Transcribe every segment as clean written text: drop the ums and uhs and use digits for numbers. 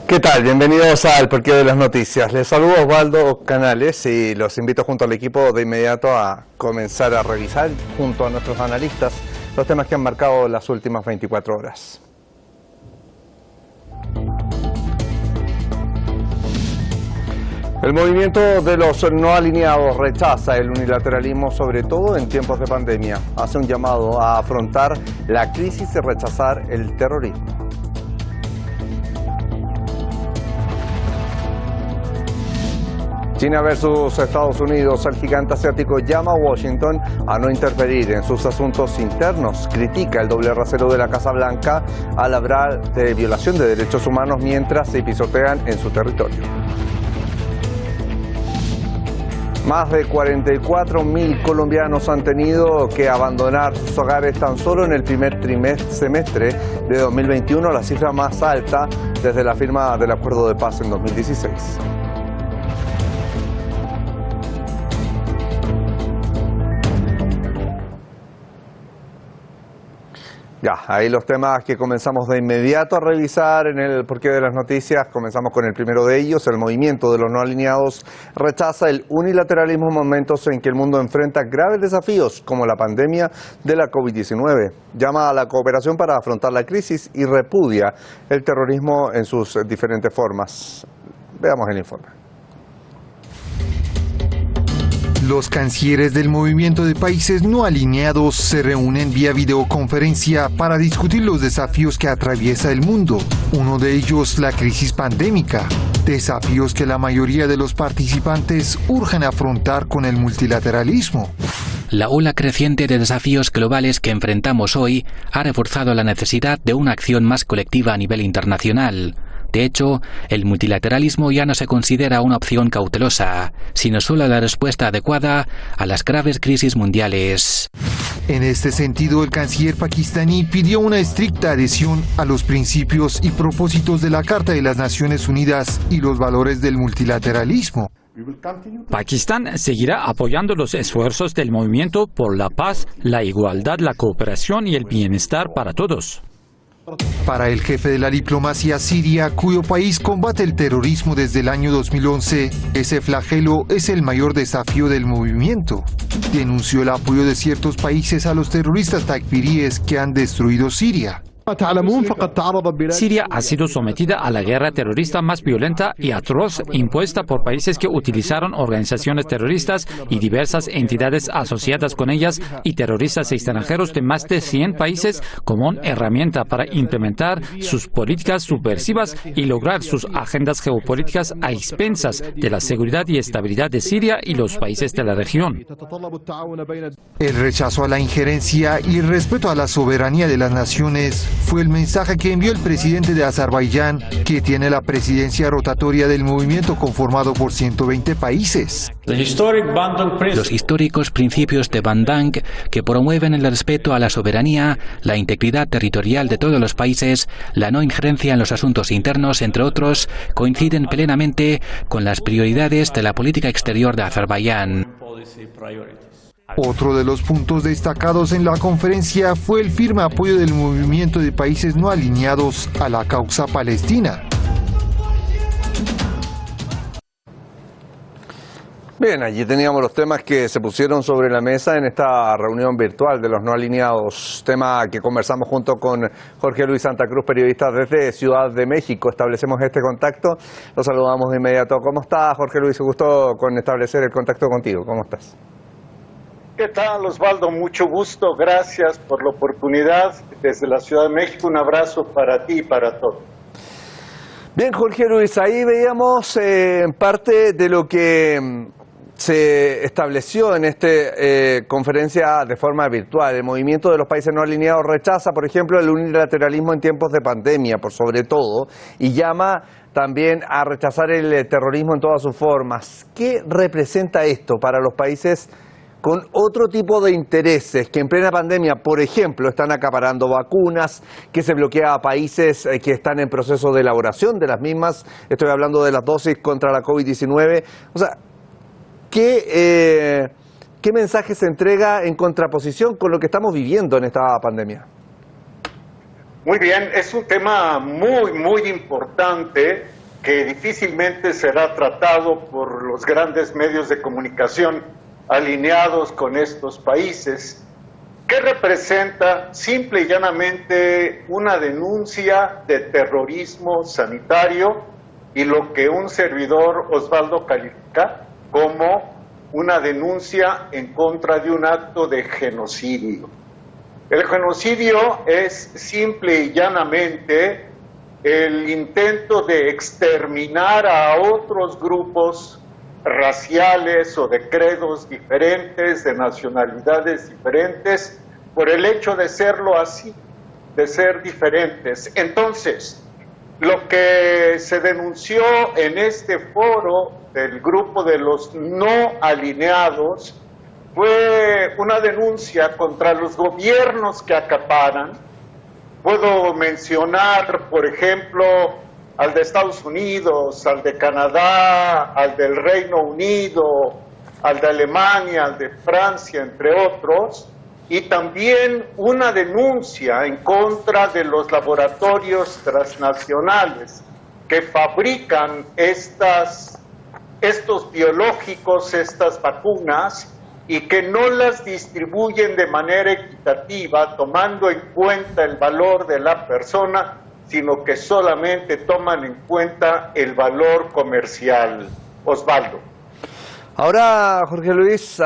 ¿Qué tal? Bienvenidos al Porqué de las Noticias. Les saludo Osvaldo Canales y los invito junto al equipo de inmediato a comenzar a revisar junto a nuestros analistas los temas que han marcado las últimas 24 horas. El movimiento de los no alineados rechaza el unilateralismo, sobre todo en tiempos de pandemia. Hace un llamado a afrontar la crisis y rechazar el terrorismo. China versus Estados Unidos. El gigante asiático llama a Washington a no interferir en sus asuntos internos. Critica el doble rasero de la Casa Blanca al hablar de violación de derechos humanos mientras se pisotean en su territorio. Más de 44.000 colombianos han tenido que abandonar sus hogares tan solo en el primer semestre de 2021, la cifra más alta desde la firma del Acuerdo de Paz en 2016. Ya, ahí los temas que comenzamos de inmediato a revisar en el Porqué de las Noticias. Comenzamos con el primero de ellos. El movimiento de los no alineados rechaza el unilateralismo en momentos en que el mundo enfrenta graves desafíos como la pandemia de la COVID-19. Llama a la cooperación para afrontar la crisis y repudia el terrorismo en sus diferentes formas. Veamos el informe. Los cancilleres del movimiento de países no alineados se reúnen vía videoconferencia para discutir los desafíos que atraviesa el mundo. Uno de ellos, la crisis pandémica. Desafíos que la mayoría de los participantes urgen afrontar con el multilateralismo. La ola creciente de desafíos globales que enfrentamos hoy ha reforzado la necesidad de una acción más colectiva a nivel internacional. De hecho, el multilateralismo ya no se considera una opción cautelosa, sino solo la respuesta adecuada a las graves crisis mundiales. En este sentido, el canciller pakistaní pidió una estricta adhesión a los principios y propósitos de la Carta de las Naciones Unidas y los valores del multilateralismo. Pakistán seguirá apoyando los esfuerzos del movimiento por la paz, la igualdad, la cooperación y el bienestar para todos. Para el jefe de la diplomacia siria, cuyo país combate el terrorismo desde el año 2011, ese flagelo es el mayor desafío del movimiento. Denunció el apoyo de ciertos países a los terroristas takfiríes que han destruido Siria. Siria ha sido sometida a la guerra terrorista más violenta y atroz impuesta por países que utilizaron organizaciones terroristas y diversas entidades asociadas con ellas y terroristas extranjeros de más de 100 países como una herramienta para implementar sus políticas subversivas y lograr sus agendas geopolíticas a expensas de la seguridad y estabilidad de Siria y los países de la región. El rechazo a la injerencia y el respeto a la soberanía de las naciones fue el mensaje que envió el presidente de Azerbaiyán, que tiene la presidencia rotatoria del movimiento conformado por 120 países. Los históricos principios de Bandung, que promueven el respeto a la soberanía, la integridad territorial de todos los países, la no injerencia en los asuntos internos, entre otros, coinciden plenamente con las prioridades de la política exterior de Azerbaiyán. Otro de los puntos destacados en la conferencia fue el firme apoyo del movimiento de países no alineados a la causa palestina. Bien, allí teníamos los temas que se pusieron sobre la mesa en esta reunión virtual de los no alineados, tema que conversamos junto con Jorge Luis Santa Cruz, periodista desde Ciudad de México. Establecemos este contacto, lo saludamos de inmediato. ¿Cómo está, Jorge Luis? Gusto con establecer el contacto contigo. ¿Cómo estás? ¿Qué tal, Osvaldo? Mucho gusto, gracias por la oportunidad. Desde la Ciudad de México, un abrazo para ti y para todos. Bien, Jorge Luis, ahí veíamos parte de lo que se estableció en esta conferencia de forma virtual. El movimiento de los países no alineados rechaza, por ejemplo, el unilateralismo en tiempos de pandemia, por sobre todo, y llama también a rechazar el terrorismo en todas sus formas. ¿Qué representa esto para los países con otro tipo de intereses que en plena pandemia, por ejemplo, están acaparando vacunas, que se bloquea a países que están en proceso de elaboración de las mismas? Estoy hablando de las dosis contra la COVID-19. O sea, ¿qué mensaje se entrega en contraposición con lo que estamos viviendo en esta pandemia? Muy bien, es un tema muy importante que difícilmente será tratado por los grandes medios de comunicación alineados con estos países, que representa simple y llanamente una denuncia de terrorismo sanitario y lo que un servidor, Osvaldo, califica como una denuncia en contra de un acto de genocidio. El genocidio es simple y llanamente el intento de exterminar a otros grupos raciales o de credos diferentes, de nacionalidades diferentes, por el hecho de serlo así, de ser diferentes. Entonces, lo que se denunció en este foro del grupo de los no alineados fue una denuncia contra los gobiernos que acaparan. Puedo mencionar, por ejemplo, al de Estados Unidos, al de Canadá, al del Reino Unido, al de Alemania, al de Francia, entre otros, y también una denuncia en contra de los laboratorios transnacionales que fabrican estos biológicos, estas vacunas, y que no las distribuyen de manera equitativa, tomando en cuenta el valor de la persona, sino que solamente toman en cuenta el valor comercial. Osvaldo. Ahora, Jorge Luis,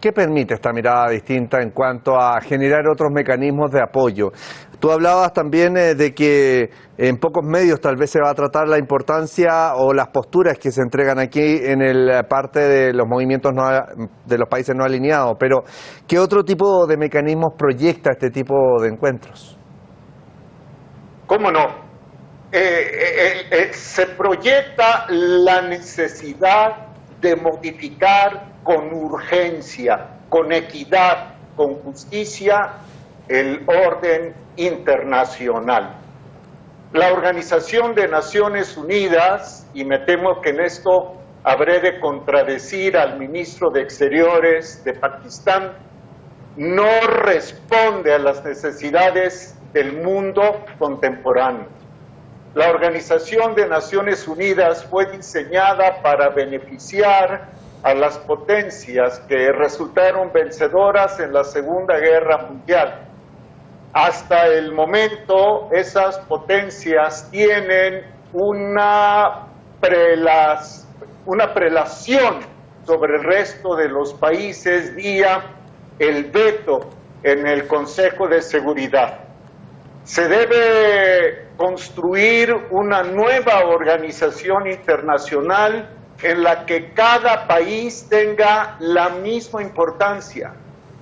¿qué permite esta mirada distinta en cuanto a generar otros mecanismos de apoyo? Tú hablabas también de que en pocos medios tal vez se va a tratar la importancia o las posturas que se entregan aquí en el parte de los movimientos de los países no alineados, pero ¿qué otro tipo de mecanismos proyecta este tipo de encuentros? ¿Cómo no? Se proyecta la necesidad de modificar con urgencia, con equidad, con justicia, el orden internacional. La Organización de Naciones Unidas, y me temo que en esto habré de contradecir al ministro de Exteriores de Pakistán, no responde a las necesidades del mundo contemporáneo. La Organización de Naciones Unidas fue diseñada para beneficiar a las potencias que resultaron vencedoras en la Segunda Guerra Mundial. Hasta el momento, esas potencias tienen una prelación sobre el resto de los países vía el veto en el Consejo de Seguridad. Se debe construir una nueva organización internacional en la que cada país tenga la misma importancia,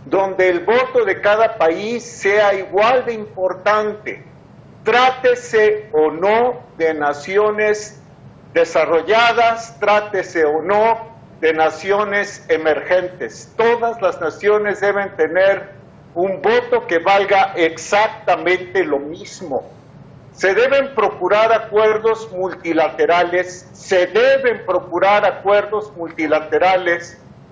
donde el voto de cada país sea igual de importante, trátese o no de naciones desarrolladas, trátese o no de naciones emergentes. Todas las naciones deben tener un voto que valga exactamente lo mismo. Se deben procurar acuerdos multilaterales,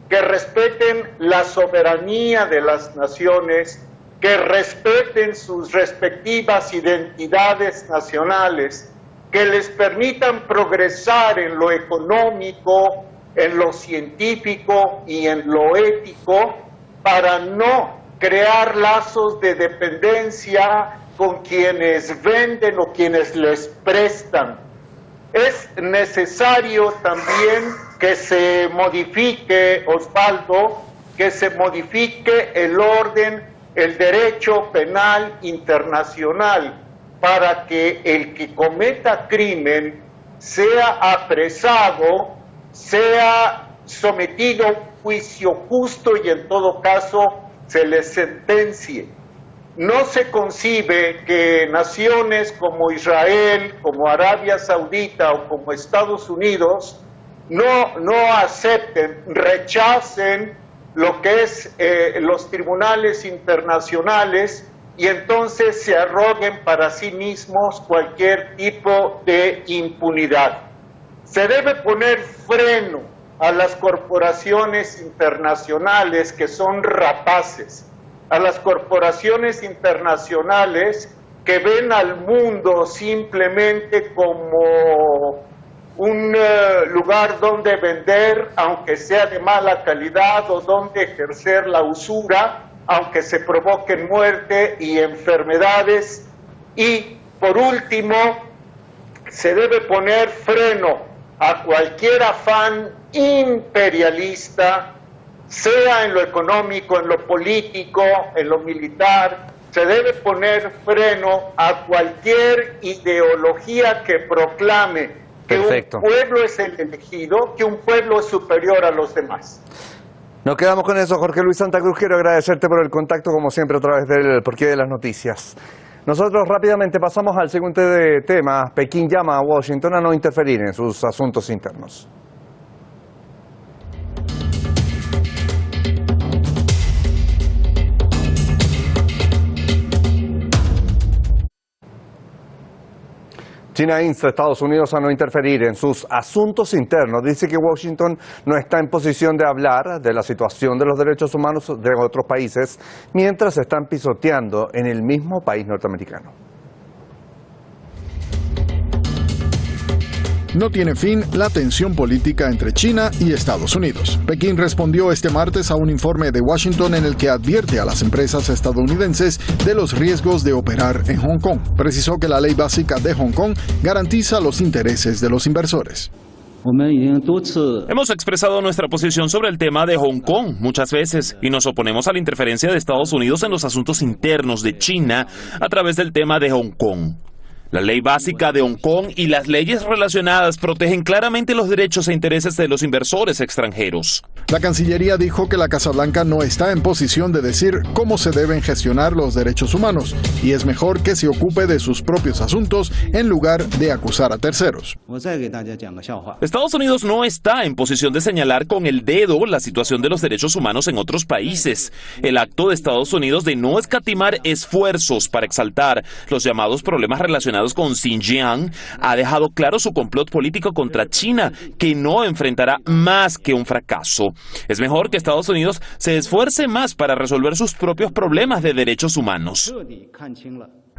que respeten la soberanía de las naciones, que respeten sus respectivas identidades nacionales, que les permitan progresar en lo económico, en lo científico y en lo ético, para no crear lazos de dependencia con quienes venden o quienes les prestan. Es necesario también que se modifique, Osvaldo, que se modifique el orden, el derecho penal internacional, para que el que cometa crimen sea apresado, sea sometido a un juicio justo y en todo caso se le sentencie. No se concibe que naciones como Israel, como Arabia Saudita o como Estados Unidos no acepten, rechacen lo que es los tribunales internacionales y entonces se arroguen para sí mismos cualquier tipo de impunidad. Se debe poner freno a las corporaciones internacionales que son rapaces, a las corporaciones internacionales que ven al mundo simplemente como un lugar donde vender, aunque sea de mala calidad, o donde ejercer la usura, aunque se provoquen muerte y enfermedades. Y, por último, se debe poner freno a cualquier afán imperialista, sea en lo económico, en lo político, en lo militar. Se debe poner freno a cualquier ideología que proclame que Perfecto. un pueblo es el elegido, que un pueblo es superior a los demás. Nos quedamos con eso, Jorge Luis Santa Cruz. Quiero agradecerte por el contacto, como siempre, a través del Porqué de las Noticias. Nosotros rápidamente pasamos al siguiente tema. Pekín llama a Washington a no interferir en sus asuntos internos. China insta a Estados Unidos a no interferir en sus asuntos internos. Dice que Washington no está en posición de hablar de la situación de los derechos humanos de otros países mientras están pisoteando en el mismo país norteamericano. No tiene fin la tensión política entre China y Estados Unidos. Pekín respondió este martes a un informe de Washington en el que advierte a las empresas estadounidenses de los riesgos de operar en Hong Kong. Precisó que la ley básica de Hong Kong garantiza los intereses de los inversores. Hemos expresado nuestra posición sobre el tema de Hong Kong muchas veces y nos oponemos a la interferencia de Estados Unidos en los asuntos internos de China a través del tema de Hong Kong. La ley básica de Hong Kong y las leyes relacionadas protegen claramente los derechos e intereses de los inversores extranjeros. La Cancillería dijo que la Casa Blanca no está en posición de decir cómo se deben gestionar los derechos humanos y es mejor que se ocupe de sus propios asuntos en lugar de acusar a terceros. Estados Unidos no está en posición de señalar con el dedo la situación de los derechos humanos en otros países. El acto de Estados Unidos de no escatimar esfuerzos para exaltar los llamados problemas relacionados con Xinjiang ha dejado claro su complot político contra China, que no enfrentará más que un fracaso. Es mejor que Estados Unidos se esfuerce más para resolver sus propios problemas de derechos humanos.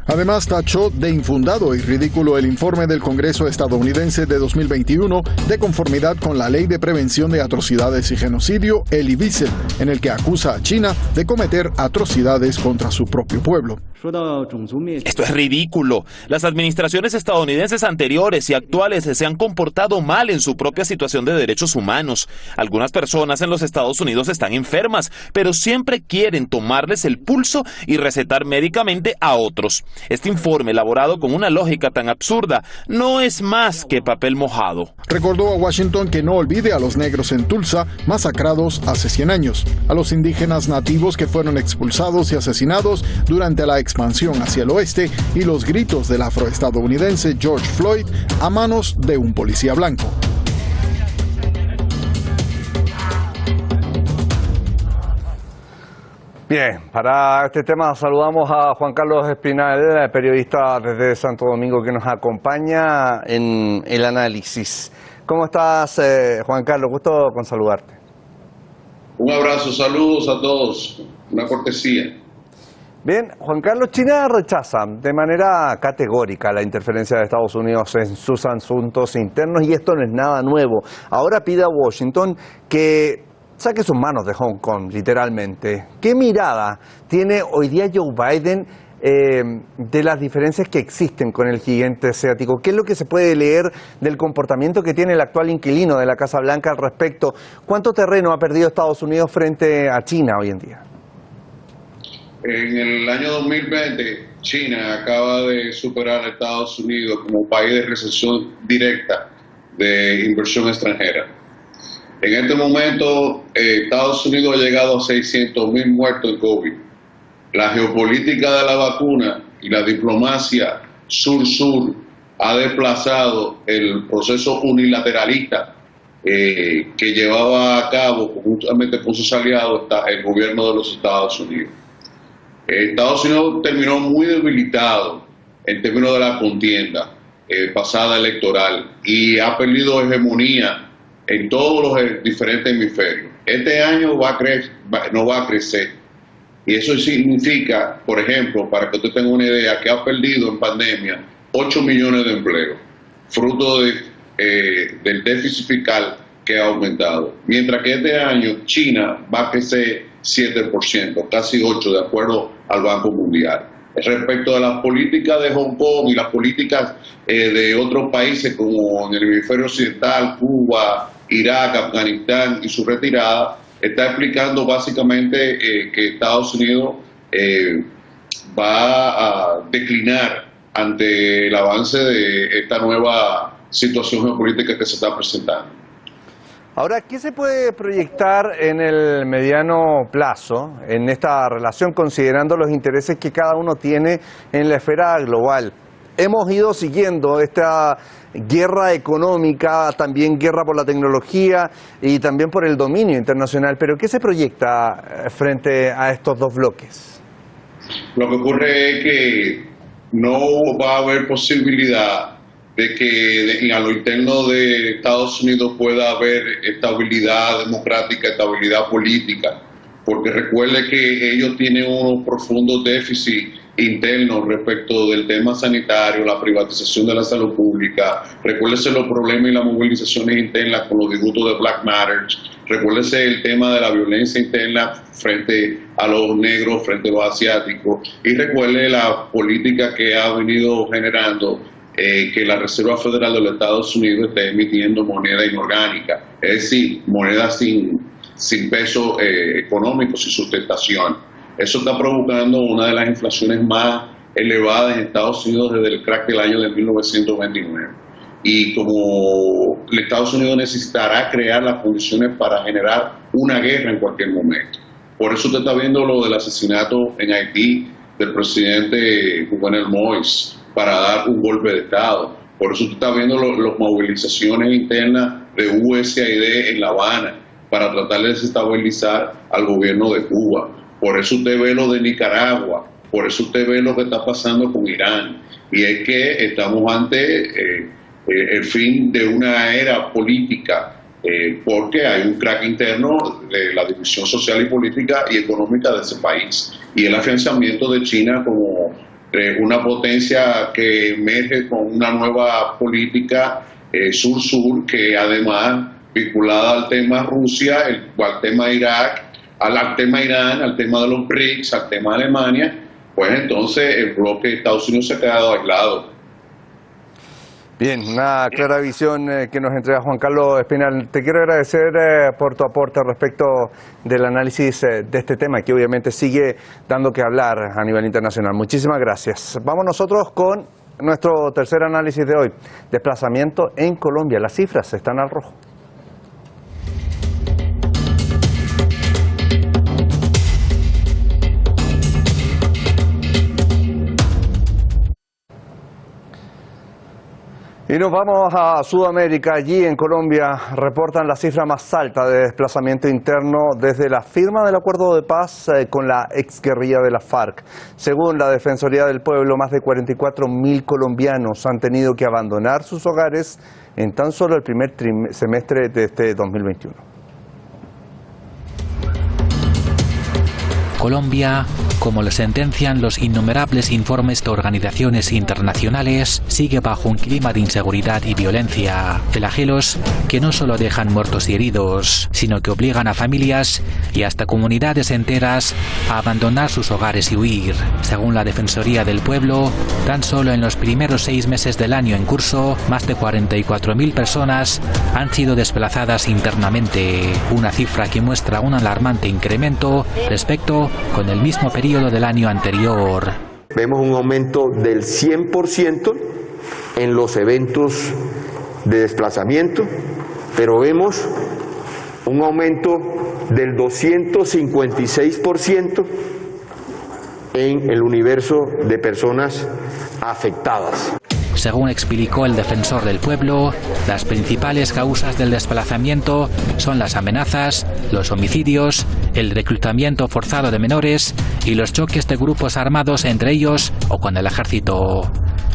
Además, tachó de infundado y ridículo el informe del Congreso estadounidense de 2021 de conformidad con la Ley de Prevención de Atrocidades y Genocidio, el IBICEL, en el que acusa a China de cometer atrocidades contra su propio pueblo. Esto es ridículo. Las administraciones estadounidenses anteriores y actuales se han comportado mal en su propia situación de derechos humanos. Algunas personas en los Estados Unidos están enfermas, pero siempre quieren tomarles el pulso y recetar médicamente a otros. Este informe, elaborado con una lógica tan absurda, no es más que papel mojado. Recordó a Washington que no olvide a los negros en Tulsa, masacrados hace 100 años, a los indígenas nativos que fueron expulsados y asesinados durante la expansión hacia el oeste y los gritos del afroestadounidense George Floyd a manos de un policía blanco. Bien, para este tema saludamos a Juan Carlos Espinal, periodista desde Santo Domingo que nos acompaña en el análisis. ¿Cómo estás, Juan Carlos? Gusto con saludarte. Un abrazo, saludos a todos, una cortesía. Bien, Juan Carlos, China rechaza de manera categórica la interferencia de Estados Unidos en sus asuntos internos y esto no es nada nuevo. Ahora pide a Washington que saque sus manos de Hong Kong, literalmente. ¿Qué mirada tiene hoy día Joe Biden de las diferencias que existen con el gigante asiático? ¿Qué es lo que se puede leer del comportamiento que tiene el actual inquilino de la Casa Blanca al respecto? ¿Cuánto terreno ha perdido Estados Unidos frente a China hoy en día? En el año 2020, China acaba de superar a Estados Unidos como país de recepción directa de inversión extranjera. En este momento, Estados Unidos ha llegado a 600,000 muertos en COVID. La geopolítica de la vacuna y la diplomacia sur-sur ha desplazado el proceso unilateralista que llevaba a cabo conjuntamente con sus aliados el gobierno de los Estados Unidos. Estados Unidos terminó muy debilitado en términos de la contienda pasada electoral y ha perdido hegemonía en todos los diferentes hemisferios. Este año no va a crecer. Y eso significa, por ejemplo, para que usted tenga una idea, que ha perdido en pandemia 8 millones de empleos, fruto del déficit fiscal que ha aumentado. Mientras que este año China va a crecer 7%, casi 8%, de acuerdo al Banco Mundial. Respecto a las políticas de Hong Kong y las políticas de otros países como en el hemisferio occidental, Cuba, Irak, Afganistán y su retirada, está explicando básicamente que Estados Unidos va a declinar ante el avance de esta nueva situación geopolítica que se está presentando. Ahora, ¿qué se puede proyectar en el mediano plazo en esta relación, considerando los intereses que cada uno tiene en la esfera global? Hemos ido siguiendo esta guerra económica, también guerra por la tecnología y también por el dominio internacional, pero ¿qué se proyecta frente a estos dos bloques? Lo que ocurre es que no va a haber posibilidad de que a lo interno de Estados Unidos pueda haber estabilidad democrática, estabilidad política, porque recuerde que ellos tienen unos profundos déficits internos respecto del tema sanitario, la privatización de la salud pública, recuérdese los problemas y las movilizaciones internas con los disgustos de Black Matters, recuérdese el tema de la violencia interna frente a los negros, frente a los asiáticos, y recuerde la política que ha venido generando que la Reserva Federal de los Estados Unidos está emitiendo moneda inorgánica, es decir, moneda sin peso económico, sin sustentación. Eso está provocando una de las inflaciones más elevadas en Estados Unidos desde el crack del año de 1929. Y como Estados Unidos necesitará crear las condiciones para generar una guerra en cualquier momento. Por eso usted está viendo lo del asesinato en Haití del presidente Jovenel Moïse, para dar un golpe de Estado. Por eso usted está viendo las movilizaciones internas de USAID en La Habana para tratar de desestabilizar al gobierno de Cuba. Por eso usted ve lo de Nicaragua, por eso usted ve lo que está pasando con Irán. Y es que estamos ante el fin de una era política, porque hay un crack interno de la división social y política y económica de ese país. Y el afianzamiento de China como una potencia que emerge con una nueva política sur-sur, que además vinculada al tema Rusia, al tema Irak, al tema Irán, al tema de los BRICS, al tema Alemania, pues entonces el bloque de Estados Unidos se ha quedado aislado. Bien, una clara visión que nos entrega Juan Carlos Espinal. Te quiero agradecer por tu aporte respecto del análisis de este tema, que obviamente sigue dando que hablar a nivel internacional. Muchísimas gracias. Vamos nosotros con nuestro tercer análisis de hoy. Desplazamiento en Colombia. Las cifras están al rojo. Y nos vamos a Sudamérica. Allí en Colombia reportan la cifra más alta de desplazamiento interno desde la firma del acuerdo de paz con la exguerrilla de la FARC. Según la Defensoría del Pueblo, más de 44.000 colombianos han tenido que abandonar sus hogares en tan solo el primer semestre de este 2021. Colombia, como lo sentencian los innumerables informes de organizaciones internacionales, sigue bajo un clima de inseguridad y violencia, flagelos que no solo dejan muertos y heridos, sino que obligan a familias y hasta comunidades enteras a abandonar sus hogares y huir. Según la Defensoría del Pueblo, tan solo en los primeros 6 meses del año en curso, más de 44.000 personas han sido desplazadas internamente, una cifra que muestra un alarmante incremento respecto con el mismo periodo del año anterior. Vemos un aumento del 100% en los eventos de desplazamiento, pero vemos un aumento del 256% en el universo de personas afectadas. Según explicó el defensor del pueblo, las principales causas del desplazamiento son las amenazas, los homicidios, el reclutamiento forzado de menores y los choques de grupos armados entre ellos o con el ejército.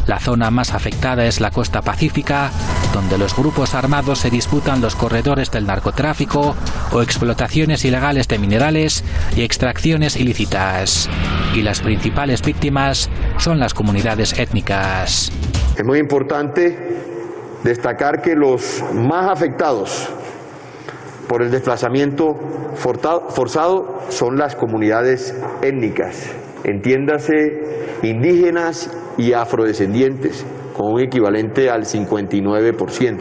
La zona más afectada es la costa pacífica, donde los grupos armados se disputan los corredores del narcotráfico o explotaciones ilegales de minerales y extracciones ilícitas. Y las principales víctimas son las comunidades étnicas. Es muy importante destacar que los más afectados por el desplazamiento forzado son las comunidades étnicas, entiéndase indígenas y afrodescendientes, con un equivalente al 59%.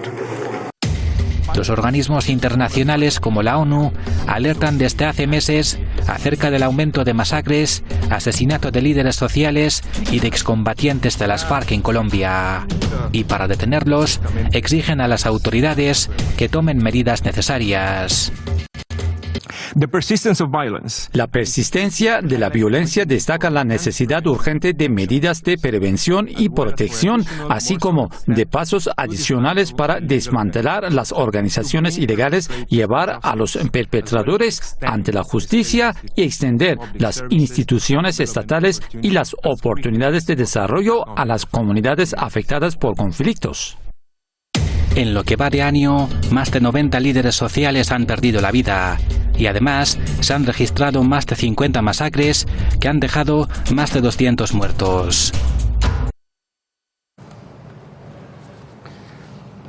Los organismos internacionales como la ONU alertan desde hace meses acerca del aumento de masacres, asesinato de líderes sociales y de excombatientes de las FARC en Colombia. Y para detenerlos, exigen a las autoridades que tomen medidas necesarias. La persistencia de la violencia destaca la necesidad urgente de medidas de prevención y protección, así como de pasos adicionales para desmantelar las organizaciones ilegales, llevar a los perpetradores ante la justicia y extender las instituciones estatales y las oportunidades de desarrollo a las comunidades afectadas por conflictos. En lo que va de año, más de 90 líderes sociales han perdido la vida. Y además, se han registrado más de 50 masacres que han dejado más de 200 muertos.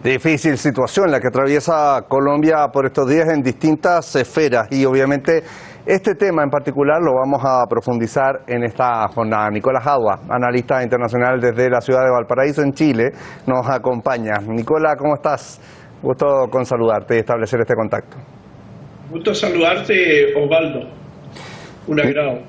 Difícil situación la que atraviesa Colombia por estos días en distintas esferas y obviamente este tema en particular lo vamos a profundizar en esta jornada. Nicolás Jadua, analista internacional desde la ciudad de Valparaíso en Chile, nos acompaña. Nicolás, ¿cómo estás? Gusto con saludarte y establecer este contacto. Gusto saludarte, Osvaldo. Un agrado.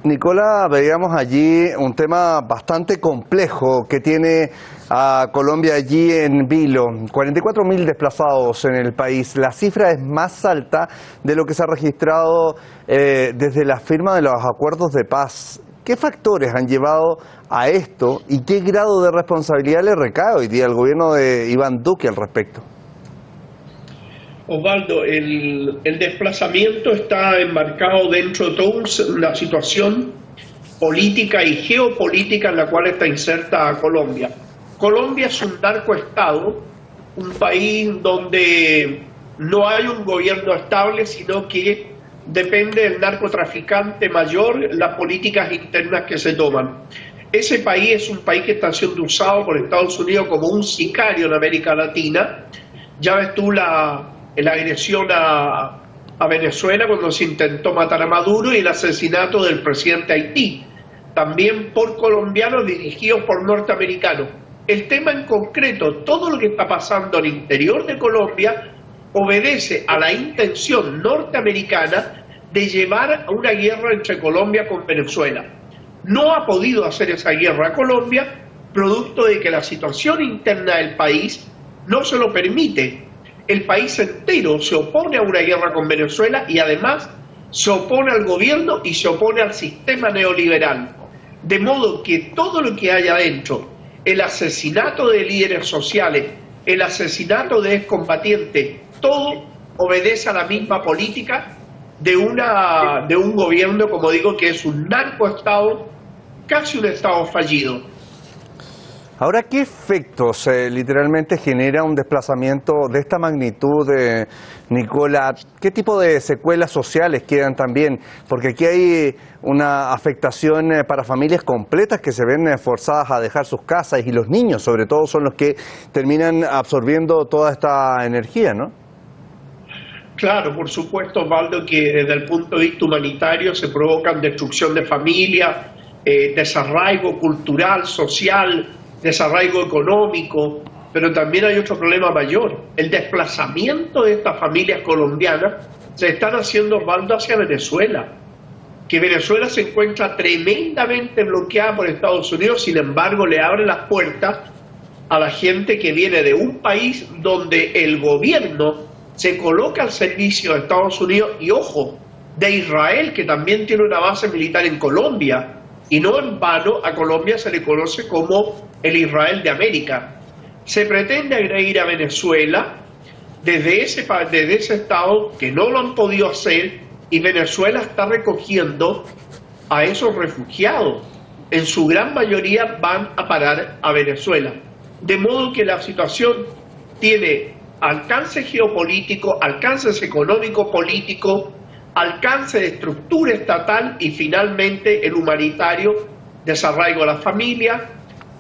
Nicolás, veíamos allí un tema bastante complejo que tiene a Colombia allí en vilo. 44.000 desplazados en el país. La cifra es más alta de lo que se ha registrado desde la firma de los acuerdos de paz. ¿Qué factores han llevado a esto y qué grado de responsabilidad le recae hoy día al gobierno de Iván Duque al respecto? Osvaldo, el desplazamiento está enmarcado dentro de toda una situación política y geopolítica en la cual está inserta Colombia. Colombia es un narcoestado, un país donde no hay un gobierno estable, sino que depende del narcotraficante mayor las políticas internas que se toman. Ese país es un país que está siendo usado por Estados Unidos como un sicario en América Latina. Ya ves tú la agresión a Venezuela cuando se intentó matar a Maduro y el asesinato del presidente de Haití, también por colombianos dirigidos por norteamericanos. El tema en concreto, todo lo que está pasando al interior de Colombia obedece a la intención norteamericana de llevar a una guerra entre Colombia con Venezuela. No ha podido hacer esa guerra a Colombia, producto de que la situación interna del país no se lo permite. El país entero se opone a una guerra con Venezuela y además se opone al gobierno y se opone al sistema neoliberal. De modo que todo lo que hay adentro, el asesinato de líderes sociales, el asesinato de excombatientes, todo obedece a la misma política de un gobierno, como digo, que es un narcoestado, casi un estado fallido. Ahora, ¿qué efectos literalmente genera un desplazamiento de esta magnitud, Nicolás? ¿Qué tipo de secuelas sociales quedan también? Porque aquí hay una afectación para familias completas que se ven forzadas a dejar sus casas y los niños, sobre todo, son los que terminan absorbiendo toda esta energía, ¿no? Claro, por supuesto, Osvaldo, que desde el punto de vista humanitario se provocan destrucción de familias, desarraigo cultural, social, desarraigo económico, pero también hay otro problema mayor. El desplazamiento de estas familias colombianas se están haciendo, Osvaldo, hacia Venezuela, que Venezuela se encuentra tremendamente bloqueada por Estados Unidos, sin embargo le abre las puertas a la gente que viene de un país donde el gobierno se coloca al servicio de Estados Unidos y, ojo, de Israel, que también tiene una base militar en Colombia. Y no en vano a Colombia se le conoce como el Israel de América. Se pretende agredir a Venezuela desde ese estado que no lo han podido hacer, y Venezuela está recogiendo a esos refugiados. En su gran mayoría van a parar a Venezuela. De modo que la situación tiene alcance geopolítico, alcances económico-político, alcance de estructura estatal y finalmente el humanitario, desarraigo a la familia,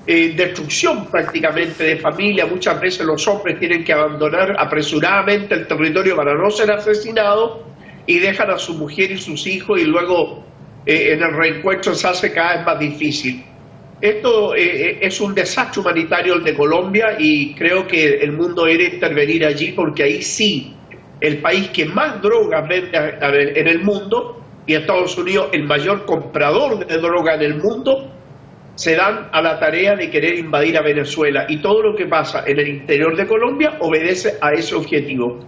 destrucción prácticamente de familia. Muchas veces los hombres tienen que abandonar apresuradamente el territorio para no ser asesinados y dejan a su mujer y sus hijos y luego en el reencuentro se hace cada vez más difícil. Esto es un desastre humanitario el de Colombia y creo que el mundo debe intervenir allí porque ahí sí, el país que más drogas vende en el mundo y Estados Unidos el mayor comprador de droga en el mundo, se dan a la tarea de querer invadir a Venezuela y todo lo que pasa en el interior de Colombia obedece a ese objetivo.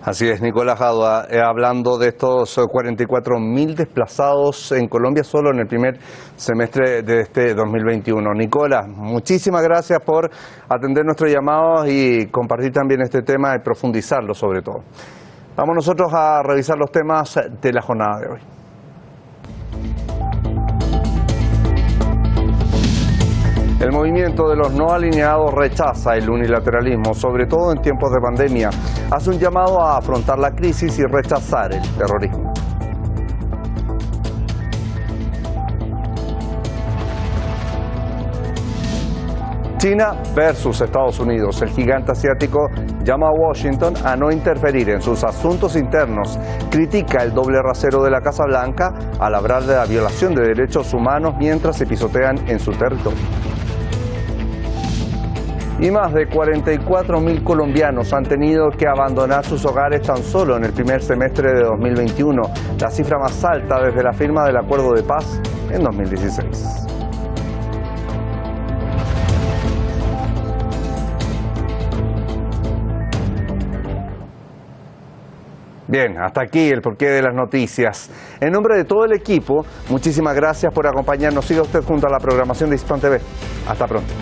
Así es, Nicolás Jadua, hablando de estos 44.000 desplazados en Colombia solo en el primer semestre de este 2021. Nicolás, muchísimas gracias por atender nuestros llamados y compartir también este tema y profundizarlo sobre todo. Vamos nosotros a revisar los temas de la jornada de hoy. El movimiento de los no alineados rechaza el unilateralismo, sobre todo en tiempos de pandemia. Hace un llamado a afrontar la crisis y rechazar el terrorismo. China versus Estados Unidos. El gigante asiático llama a Washington a no interferir en sus asuntos internos. Critica el doble rasero de la Casa Blanca al hablar de la violación de derechos humanos mientras se pisotean en su territorio. Y más de 44.000 colombianos han tenido que abandonar sus hogares tan solo en el primer semestre de 2021, la cifra más alta desde la firma del Acuerdo de Paz en 2016. Bien, hasta aquí el porqué de las noticias. En nombre de todo el equipo, muchísimas gracias por acompañarnos. Siga usted junto a la programación de Hispam TV. Hasta pronto.